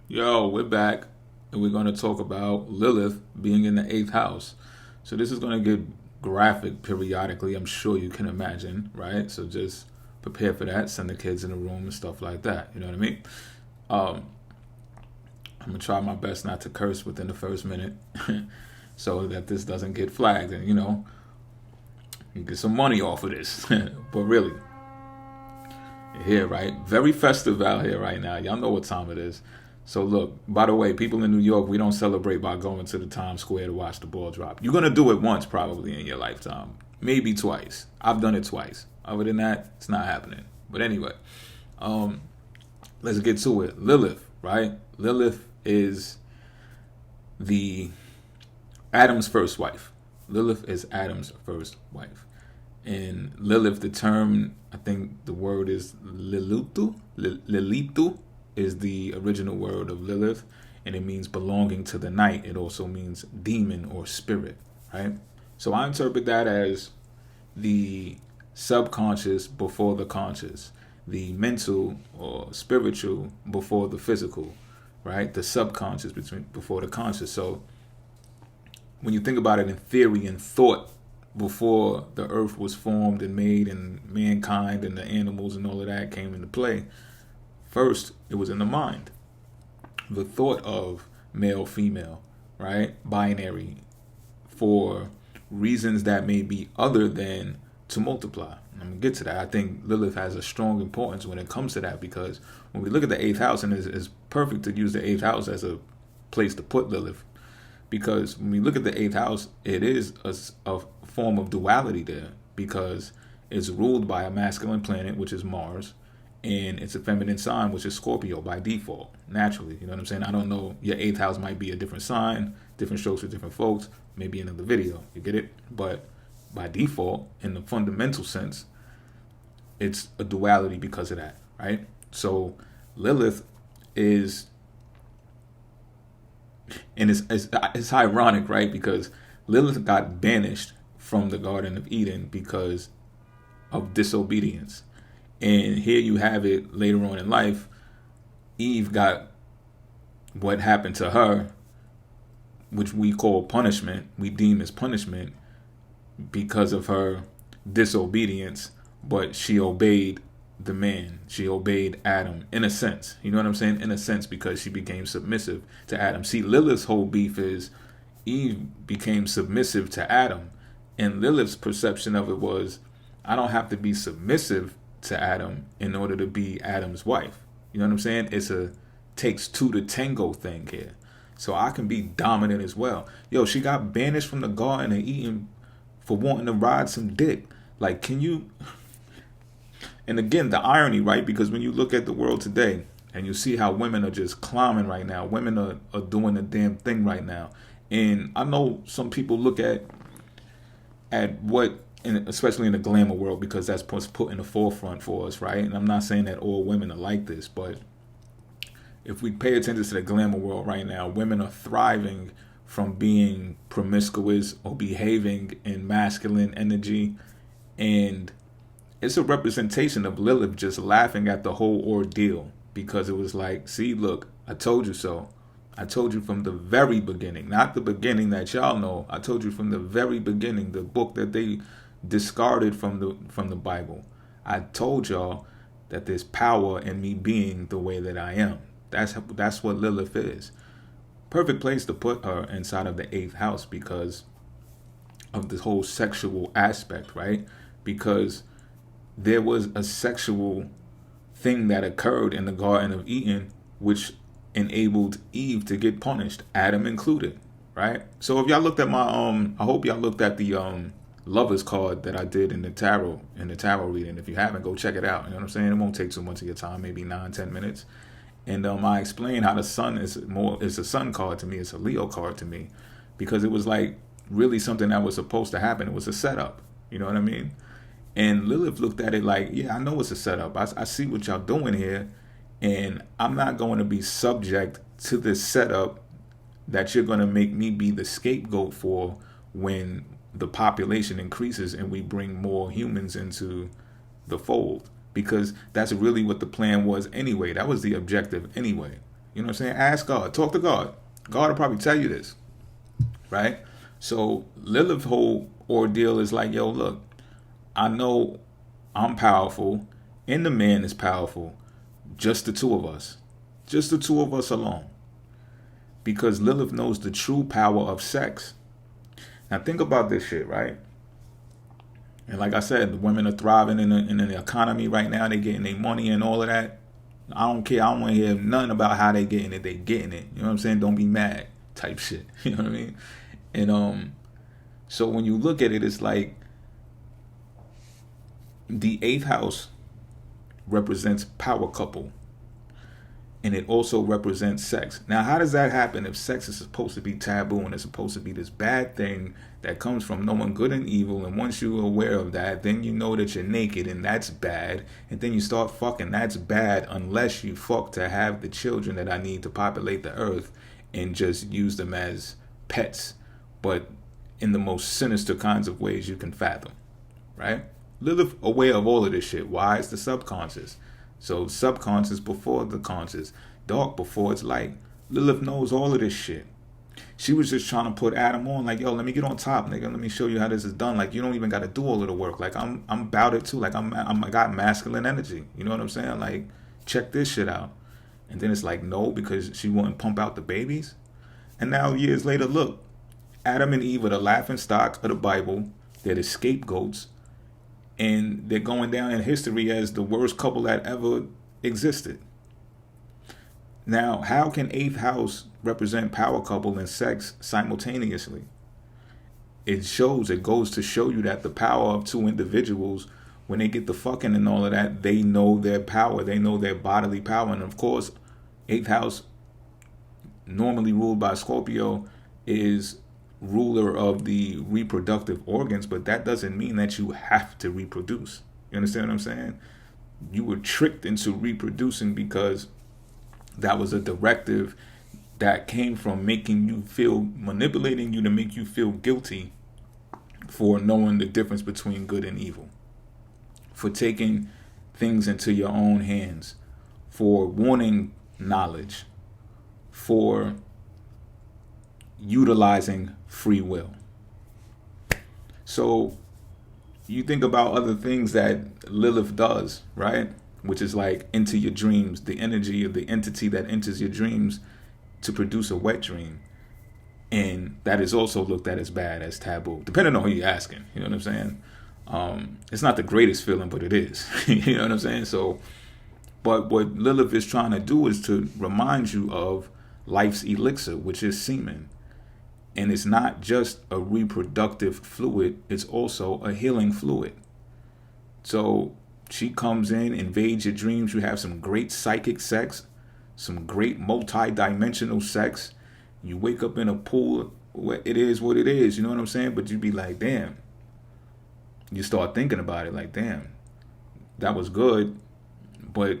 Yo, we're back, and we're going to talk about Lilith being in the eighth house. So this is going to get graphic periodically. I'm sure you can imagine, right? So just prepare for that. Send the kids in the room and stuff like that. You know what I mean? Um, I'm gonna try my best not to curse within the first minute, so that this doesn't get flagged, and you get some money off of this. But really, you're here, right? Very festive out here right now. Y'all know what time it is. So look, by the way, people in New York, we don't celebrate by going to the Times Square to watch the ball drop. You're gonna do it once probably in your lifetime, maybe twice. I've done it twice. Other than that, it's not happening. But anyway, um, let's get to it. Lilith, right? Lilith is the Adam's first wife. Lilith is Adam's first wife. And Lilith, the term, I think the word is Lilitu. Lilitu is the original word of Lilith, and it means belonging to the night. It also means demon or spirit, right? So I interpret that as the subconscious before the conscious, the mental or spiritual before the physical, right? The subconscious before the conscious. So when you think about it in theory and thought, before the earth was formed and made and mankind and the animals and all of that came into play, first it was in the mind. The thought of male, female, right? Binary, for reasons that may be other than to multiply. I'm gonna get to that. I think Lilith has a strong importance when it comes to that, because when we look at the eighth house, and it's perfect to use the eighth house as a place to put Lilith, because when we look at the eighth house, it is a form of duality there, because it's ruled by a masculine planet, which is Mars, and it's a feminine sign, which is Scorpio by default, naturally. You know what I'm saying? I don't know, your eighth house might be a different sign, different strokes for different folks, maybe another video, you get it? But by default, in the fundamental sense, it's a duality because of that, right? So Lilith is, and it's ironic, right? Because Lilith got banished from the Garden of Eden because of disobedience. And here you have it later on in life. Eve got what happened to her, which we call punishment, we deem as punishment because of her disobedience, but she obeyed the man. She obeyed Adam in a sense. You know what I'm saying? In a sense, because she became submissive to Adam. See, Lilith's whole beef is Eve became submissive to Adam. And Lilith's perception of it was, I don't have to be submissive to Adam in order to be Adam's wife. You know what I'm saying? It's a takes two to tango thing here. So I can be dominant as well. Yo, she got banished from the Garden of Eden for wanting to ride some dick. Like, can you... And again, the irony, right? Because when you look at the world today and you see how women are just climbing right now, women are doing the damn thing right now. And I know some people look at what, and especially in the glamour world, because that's what's put in the forefront for us, right? And I'm not saying that all women are like this, but if we pay attention to the glamour world right now, women are thriving from being promiscuous or behaving in masculine energy. And it's a representation of Lilith just laughing at the whole ordeal, because it was like, see, look, I told you so. I told you from the very beginning, not the beginning that y'all know. I told you from the very beginning, the book that they discarded from the Bible. I told y'all that there's power in me being the way that I am. That's what Lilith is. Perfect place to put her inside of the eighth house because of this whole sexual aspect, right? Because there was a sexual thing that occurred in the Garden of Eden, which enabled Eve to get punished, Adam included, right? So if y'all looked at my I hope y'all looked at the lovers card that I did in the tarot reading. If you haven't, go check it out. You know what I'm saying? It won't take too much of your time, maybe 9-10 minutes. And I explained how the sun is a sun card to me, it's a Leo card to me, because it was like really something that was supposed to happen. It was a setup. You know what I mean? And Lilith looked at it like, yeah, I know it's a setup. I see what y'all doing here. And I'm not going to be subject to this setup that you're going to make me be the scapegoat for when the population increases and we bring more humans into the fold. Because that's really what the plan was anyway. That was the objective anyway. You know what I'm saying? Ask God. Talk to God. God will probably tell you this, right? So Lilith's whole ordeal is like, yo, look, I know I'm powerful and the man is powerful. Just the two of us. Just the two of us alone. Because Lilith knows the true power of sex. Now think about this shit, right? And like I said, the women are thriving in the economy right now. They're getting their money and all of that. I don't care. I don't want to hear nothing about how they getting it. They getting it. You know what I'm saying? Don't be mad type shit. You know what I mean? And so when you look at it, it's like the 8th house represents power couple. And it also represents sex. Now, how does that happen if sex is supposed to be taboo and it's supposed to be this bad thing that comes from knowing good and evil? And once you're aware of that, then you know that you're naked and that's bad. And then you start fucking, that's bad unless you fuck to have the children that I need to populate the earth and just use them as pets. But in the most sinister kinds of ways you can fathom, right? Lilith aware of all of this shit. Why? It's the subconscious. So subconscious before the conscious, dark before it's light. Lilith knows all of this shit. She was just trying to put Adam on, like, yo, let me get on top, nigga. Let me show you how this is done. Like, you don't even got to do all of the work. Like, I'm about it too. Like, I got masculine energy. You know what I'm saying? Like, check this shit out. And then it's like, no, because she wouldn't pump out the babies. And now years later, look, Adam and Eve are the laughing stock of the Bible. They're the scapegoats. And they're going down in history as the worst couple that ever existed. Now, how can 8th house represent power couple and sex simultaneously? It goes to show you that the power of two individuals, when they get the fucking and all of that, they know their power. They know their bodily power. And of course, 8th house, normally ruled by Scorpio, is ruler of the reproductive organs, but that doesn't mean that you have to reproduce. You understand what I'm saying? You were tricked into reproducing because that was a directive that came from manipulating you to make you feel guilty for knowing the difference between good and evil, for taking things into your own hands, for wanting knowledge, for utilizing free will. So you think about other things that Lilith does, right? Which is like into your dreams, the energy of the entity that enters your dreams to produce a wet dream. And that is also looked at as bad, as taboo, depending on who you're asking. You know what I'm saying? It's not the greatest feeling, but it is. You know what I'm saying? So, but what Lilith is trying to do is to remind you of life's elixir, which is semen. And it's not just a reproductive fluid, it's also a healing fluid. So she comes in, invades your dreams. You have some great psychic sex, some great multi-dimensional sex. You wake up in a pool, it is what it is, you know what I'm saying? But you be like, damn. You start thinking about it like, damn, that was good. But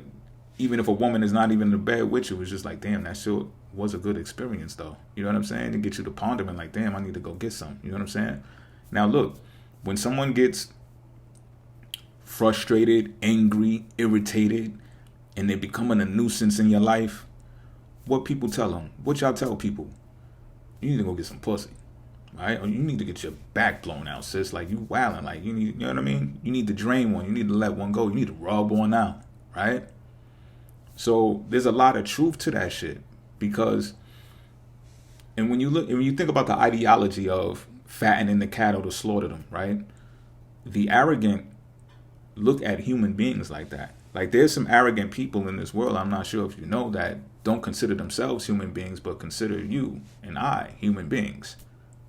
even if a woman is not even in the bed with you, it's just like, damn, that shit was a good experience though. You know what I'm saying? To get you to pondering like, damn, I need to go get some. You know what I'm saying? Now look, when someone gets frustrated, angry, irritated, and they're becoming a nuisance in your life, what people tell them? What y'all tell people? You need to go get some pussy. Right? Or you need to get your back blown out, sis. Like, you wilding. Like, you need, you know what I mean? You need to drain one. You need to let one go. You need to rub one out. Right? So there's a lot of truth to that shit. Because, and when you think about the ideology of fattening the cattle to slaughter them, right? The arrogant look at human beings like that. Like, there's some arrogant people in this world, I'm not sure if you know that, don't consider themselves human beings, but consider you and I human beings.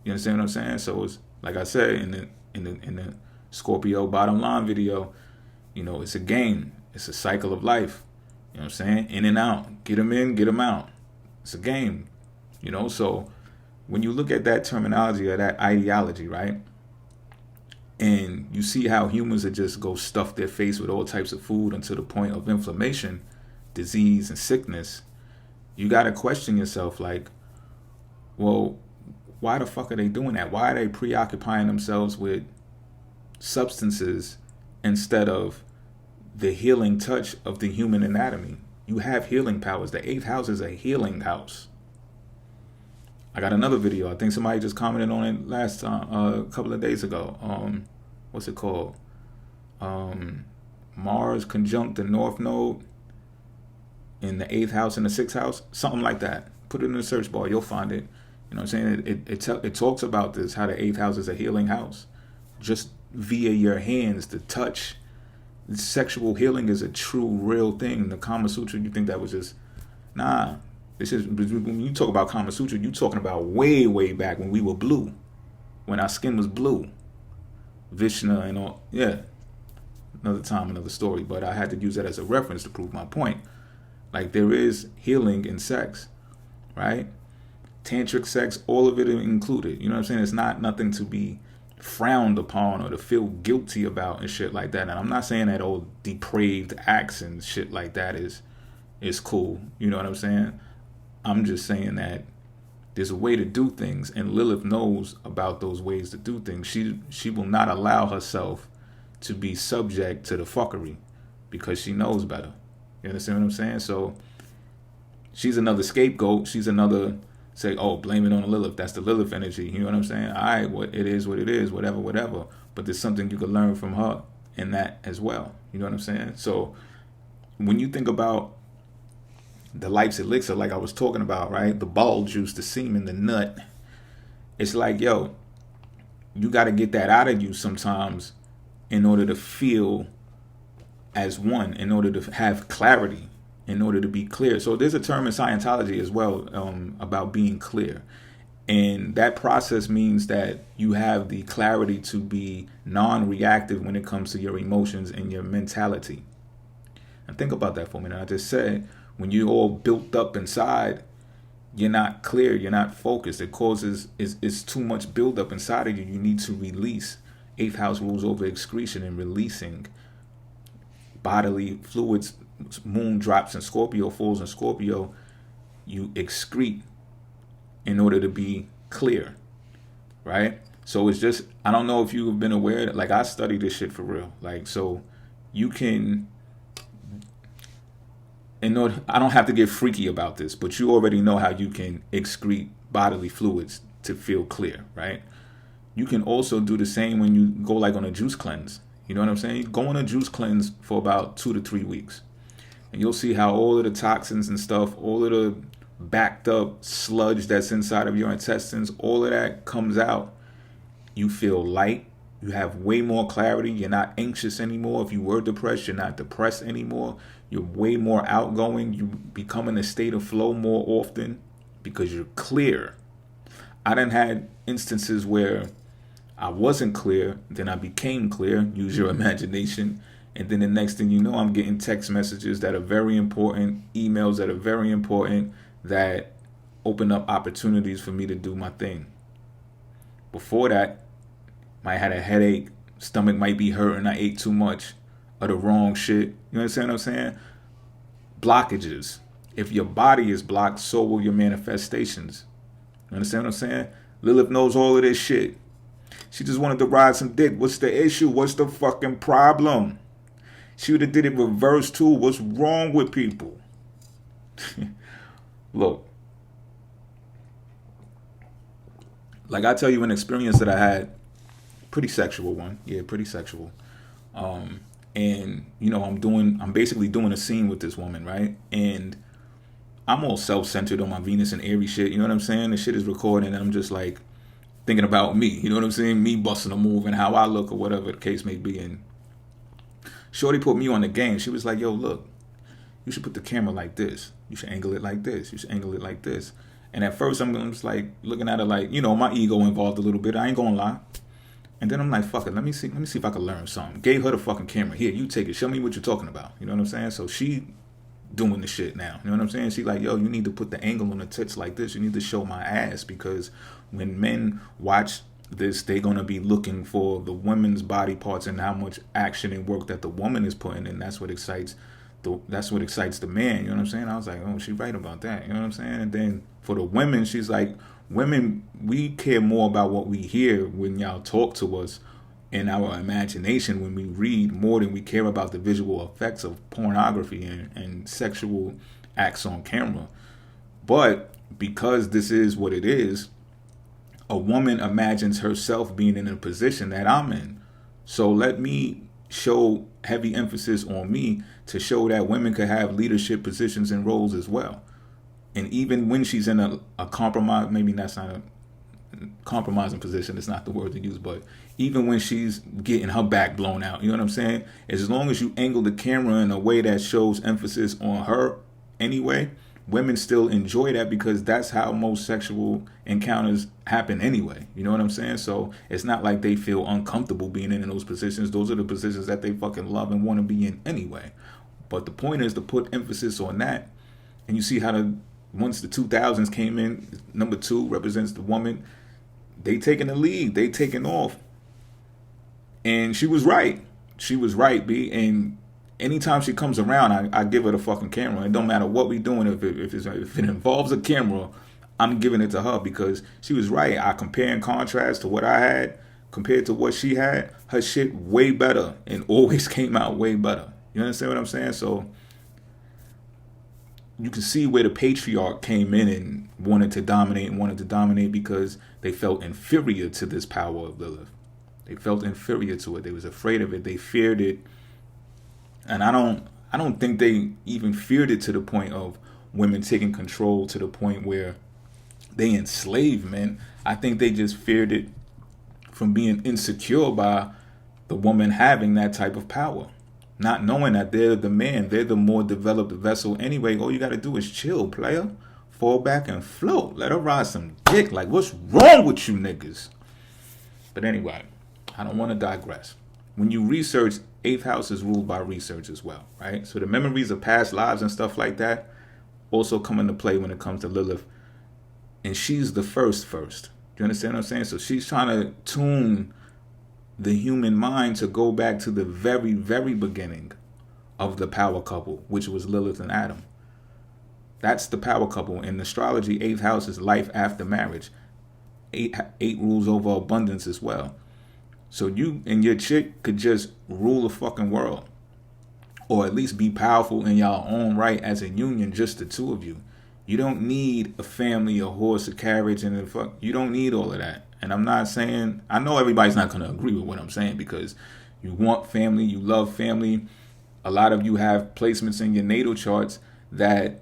You understand what I'm saying? So it's like I said in the Scorpio bottom line video, you know, it's a game. It's a cycle of life. You know what I'm saying? In and out. Get them in, get them out. It's a game, you know. So when you look at that terminology or that ideology, right, and you see how humans are just go stuff their face with all types of food until the point of inflammation, disease, and sickness, you got to question yourself like, well, why the fuck are they doing that? Why are they preoccupying themselves with substances instead of the healing touch of the human anatomy? You have healing powers. The 8th house is a healing house. I got another video. I think somebody just commented on it last time, a couple of days ago. What's it called? Mars conjunct the North Node in the 8th house and the 6th house, something like that. Put it in the search bar, you'll find it. You know what I'm saying? It talks about this, how the 8th house is a healing house. Just via your hands, the touch. Sexual healing is a true, real thing. The Kama Sutra, you think that was just, nah. This is, when you talk about Kama Sutra, you're talking about way, way back when we were blue. When our skin was blue. Vishnu and all, yeah. Another time, another story. But I had to use that as a reference to prove my point. Like, there is healing in sex, right? Tantric sex, all of it included. You know what I'm saying? It's not nothing to be frowned upon or to feel guilty about and shit like that. And I'm not saying that old depraved acts and shit like that is cool. You know what I'm saying? I'm just saying that there's a way to do things, and Lilith knows about those ways to do things. She will not allow herself to be subject to the fuckery because she knows better. You understand what I'm saying? So she's another scapegoat. She's another, say, oh, blame it on Lilith. That's the Lilith energy. You know what I'm saying? All right, what it is, whatever. But there's something you can learn from her in that as well. You know what I'm saying? So when you think about the life's elixir, like I was talking about, right? The ball juice, the semen, the nut. It's like, yo, you got to get that out of you sometimes in order to feel as one, in order to have clarity, in order to be clear. So there's a term in Scientology as well about being clear. And that process means that you have the clarity to be non-reactive when it comes to your emotions and your mentality. And think about that for a minute. I just said, when you're all built up inside, you're not clear, you're not focused. It causes, it's too much buildup inside of you. You need to release. 8th house rules over excretion and releasing bodily fluids. Moon drops in Scorpio, falls in Scorpio. You excrete in order to be clear, right? So it's just, I don't know if you've been aware that, like, I study this shit for real. Like, so you can, in order, I don't have to get freaky about this, but you already know how you can excrete bodily fluids to feel clear, right? You can also do the same when you go like on a juice cleanse. You know what I'm saying? Go on a juice cleanse for about 2 to 3 weeks. And you'll see how all of the toxins and stuff, all of the backed up sludge that's inside of your intestines, all of that comes out. You feel light. You have way more clarity. You're not anxious anymore. If you were depressed, you're not depressed anymore. You're way more outgoing. You become in a state of flow more often because you're clear. I done had instances where I wasn't clear, then I became clear. Use your imagination. And then the next thing you know, I'm getting text messages that are very important, emails that are very important, that open up opportunities for me to do my thing. Before that, might had a headache, stomach might be hurting, I ate too much of the wrong shit. You understand what I'm saying? Blockages. If your body is blocked, so will your manifestations. You understand what I'm saying? Lilith knows all of this shit. She just wanted to ride some dick. What's the issue? What's the fucking problem? She would have did it reverse too. What's wrong with people? Look. Like I tell you an experience that I had. Pretty sexual one. Yeah, pretty sexual. And, you know, I'm basically doing a scene with this woman, right? And I'm all self-centered on my Venus and Aries shit. You know what I'm saying? The shit is recording and I'm just like thinking about me. You know what I'm saying? Me busting a move and how I look or whatever the case may be. And Shorty put me on the game. She was like, yo, look, you should put the camera like this. You should angle it like this. You should angle it like this. And at first I'm just like looking at her like, you know, my ego involved a little bit. I ain't gonna lie. And then I'm like, fuck it, let me see if I can learn something. Gave her the fucking camera. Here, you take it. Show me what you're talking about. You know what I'm saying? So she doing the shit now. You know what I'm saying? She like, yo, you need to put the angle on the tits like this. You need to show my ass, because when men watch this, they're going to be looking for the women's body parts and how much action and work that the woman is putting in. That's what excites the man. You know what I'm saying? I was like, oh, she right about that. You know what I'm saying? And then for the women, she's like, women, we care more about what we hear when y'all talk to us in our imagination when we read more than we care about the visual effects of pornography and sexual acts on camera. But because this is what it is, a woman imagines herself being in a position that I'm in. So let me show heavy emphasis on me to show that women could have leadership positions and roles as well. And even when she's in a compromise, maybe that's not a compromising position, it's not the word to use, but even when she's getting her back blown out, you know what I'm saying? As long as you angle the camera in a way that shows emphasis on her anyway, women still enjoy that because that's how most sexual encounters happen anyway. You know what I'm saying? So it's not like they feel uncomfortable being in those positions. Those are the positions that they fucking love and want to be in anyway. But the point is to put emphasis on that. And you see how once the 2000s came in, number 2 represents the woman. They taking the lead. They taking off. And she was right. She was right, B. And anytime she comes around, I give her the fucking camera. It don't matter what we doing. If it involves a camera, I'm giving it to her because she was right. I compare and contrast to what I had compared to what she had. Her shit way better and always came out way better. You understand what I'm saying? So you can see where the patriarch came in and wanted to dominate because they felt inferior to this power of Lilith. They felt inferior to it. They was afraid of it. They feared it. And I don't think they even feared it to the point of women taking control to the point where they enslaved men. I think they just feared it from being insecure by the woman having that type of power. Not knowing that they're the man, they're the more developed vessel anyway. All you got to do is chill, player. Fall back and float. Let her ride some dick. Like, what's wrong with you niggas? But anyway, I don't want to digress. When you research, 8th house is ruled by research as well, right? So the memories of past lives and stuff like that also come into play when it comes to Lilith. And she's the first. Do you understand what I'm saying? So she's trying to tune the human mind to go back to the very, very beginning of the power couple, which was Lilith and Adam. That's the power couple. In astrology, 8th house is life after marriage. 8 rules over abundance as well. So you and your chick could just rule the fucking world. Or at least be powerful in your own right as a union, just the two of you. You don't need a family, a horse, a carriage, and you don't need all of that. And I'm not saying, I know everybody's not going to agree with what I'm saying because you want family, you love family. A lot of you have placements in your natal charts that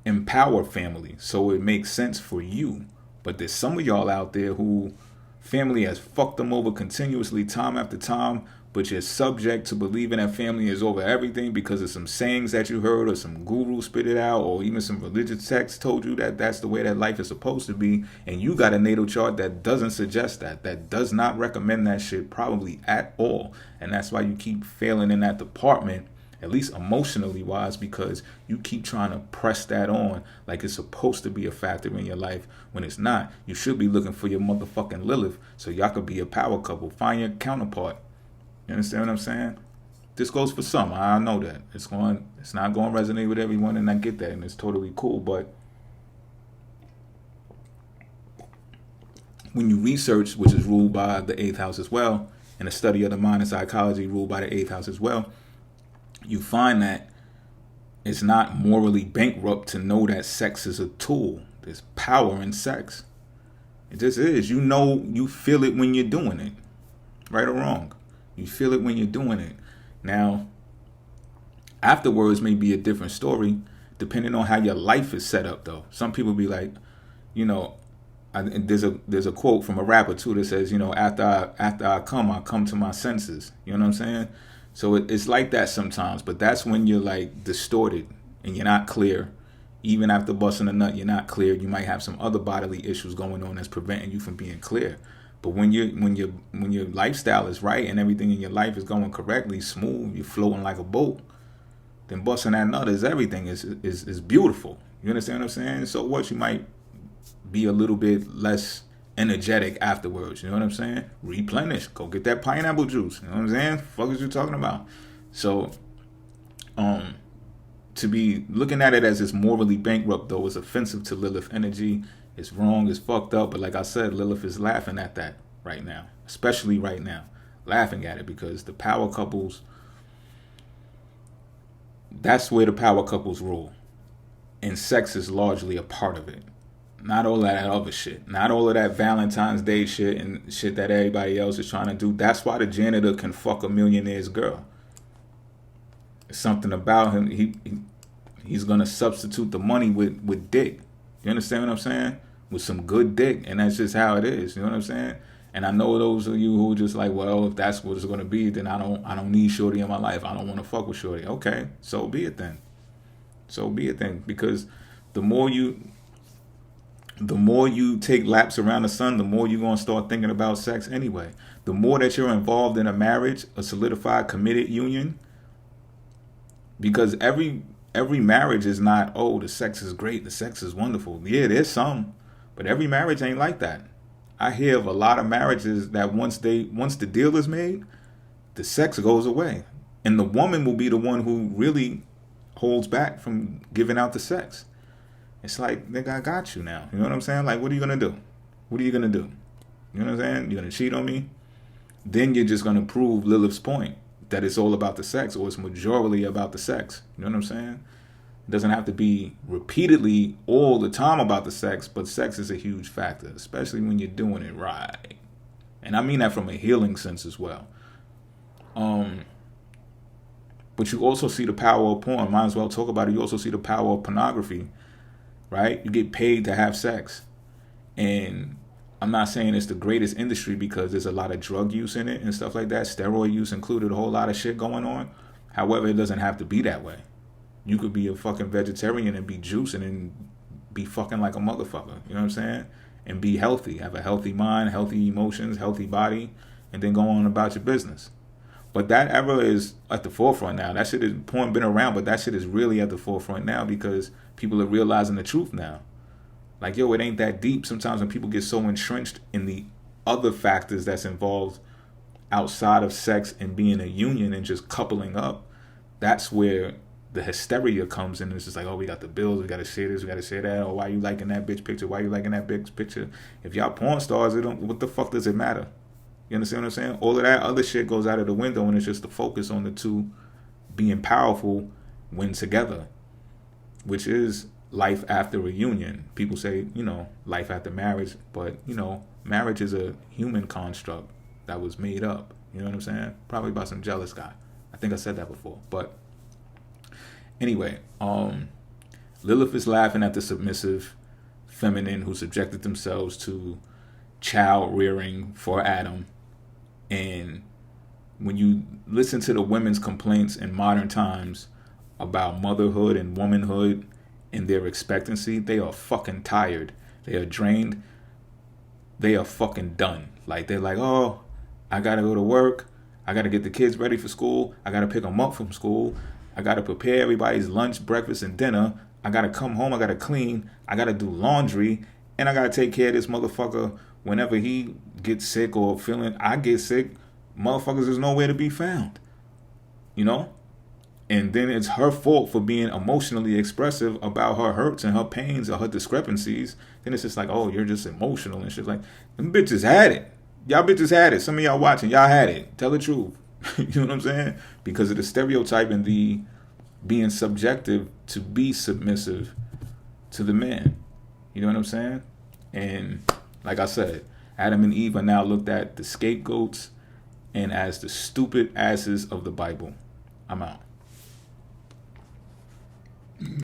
empower family. So it makes sense for you. But there's some of y'all out there who family has fucked them over continuously time after time, but you're subject to believing that family is over everything because of some sayings that you heard or some guru spit it out or even some religious text told you that that's the way that life is supposed to be. And you got a natal chart that doesn't suggest that does not recommend that shit probably at all. And that's why you keep failing in that department, at least emotionally wise, because you keep trying to press that on like it's supposed to be a factor in your life when it's not. You should be looking for your motherfucking Lilith so y'all could be a power couple. Find your counterpart. You understand what I'm saying? This goes for some. I know that. It's not going to resonate with everyone, and I get that, and it's totally cool. But when you research, which is ruled by the 8th house as well, and the study of the mind and psychology ruled by the 8th house as well, you find that it's not morally bankrupt to know that sex is a tool. There's power in sex. It just is. You know, you feel it when you're doing it. Right or wrong. You feel it when you're doing it. Now, afterwards may be a different story, depending on how your life is set up, though. Some people be like, you know, there's a quote from a rapper, too, that says, you know, after I come to my senses. You know what I'm saying? So it's like that sometimes, but that's when you're like distorted and you're not clear. Even after busting a nut, you're not clear. You might have some other bodily issues going on that's preventing you from being clear. But when your lifestyle is right and everything in your life is going correctly, smooth, you're floating like a boat, then busting that nut is everything. Is beautiful. You understand what I'm saying? So what, you might be a little bit less energetic afterwards. You know what I'm saying? Replenish. Go get that pineapple juice. You know what I'm saying? Fuck is you talking about? So, to be looking at it as it's morally bankrupt, though, is offensive to Lilith energy. It's wrong, it's fucked up. But like I said, Lilith is laughing at that right now, especially right now. laughing at it, because the power couples, that's where the power couples rule. And sex is largely a part of it. Not all of that other shit. Not all of that Valentine's Day shit and shit that everybody else is trying to do. That's why the janitor can fuck a millionaire's girl. It's something about him. He's going to substitute the money with dick. You understand what I'm saying? With some good dick. And that's just how it is. You know what I'm saying? And I know those of you who are just like, well, if that's what it's going to be, then I don't need shorty in my life. I don't want to fuck with shorty. Okay, so be it then. So be it then. Because the more you take laps around the sun, the more you're going to start thinking about sex anyway. The more that you're involved in a marriage, a solidified, committed union, because every marriage is not, oh, the sex is great, the sex is wonderful. Yeah, there's some, but every marriage ain't like that. I hear of a lot of marriages that once the deal is made, the sex goes away. And the woman will be the one who really holds back from giving out the sex. It's like, nigga, I got you now. You know what I'm saying? Like, what are you going to do? What are you going to do? You know what I'm saying? You're going to cheat on me? Then you're just going to prove Lilith's point that it's all about the sex, or it's majority about the sex. You know what I'm saying? It doesn't have to be repeatedly all the time about the sex, but sex is a huge factor, especially when you're doing it right. And I mean that from a healing sense as well. But you also see the power of porn. Might as well talk about it. You also see the power of pornography, right? You get paid to have sex. And I'm not saying it's the greatest industry because there's a lot of drug use in it and stuff like that. Steroid use included, a whole lot of shit going on. However, it doesn't have to be that way. You could be a fucking vegetarian and be juicing and be fucking like a motherfucker. You know what I'm saying? And be healthy. Have a healthy mind, healthy emotions, healthy body, and then go on about your business. But that era is at the forefront now. That shit is, porn been around, but that shit is really at the forefront now because people are realizing the truth now. Like, yo, it ain't that deep. Sometimes when people get so entrenched in the other factors that's involved outside of sex and being a union and just coupling up, that's where the hysteria comes in. It's just like, oh, we got the bills, we got to share this, we got to share that. Oh, why you liking that bitch picture? Why you liking that bitch picture? If y'all porn stars, what the fuck does it matter? You understand what I'm saying? All of that other shit goes out of the window, and it's just the focus on the two being powerful when together, which is life after a union. People say, life after marriage, but, marriage is a human construct that was made up. You know what I'm saying? Probably by some jealous guy. I think I said that before. But anyway, Lilith is laughing at the submissive feminine who subjected themselves to child rearing for Adam. And when you listen to the women's complaints in modern times about motherhood and womanhood and their expectancy, they are fucking tired. They are drained. They are fucking done. Like, they're like, oh, I gotta go to work. I gotta get the kids ready for school. I gotta pick them up from school. I gotta prepare everybody's lunch, breakfast, and dinner. I gotta come home. I gotta clean. I gotta do laundry. And I gotta take care of this motherfucker whenever he gets sick or feeling I get sick. Motherfuckers is nowhere to be found. And then it's her fault for being emotionally expressive about her hurts and her pains or her discrepancies. Then it's just like, oh, you're just emotional and shit. Like, them bitches had it. Y'all bitches had it. Some of y'all watching, y'all had it. Tell the truth. You know what I'm saying? Because of the stereotype and the being subjective to be submissive to the man. You know what I'm saying? And like I said, Adam and Eve are now looked at the scapegoats and as the stupid asses of the Bible. I'm out.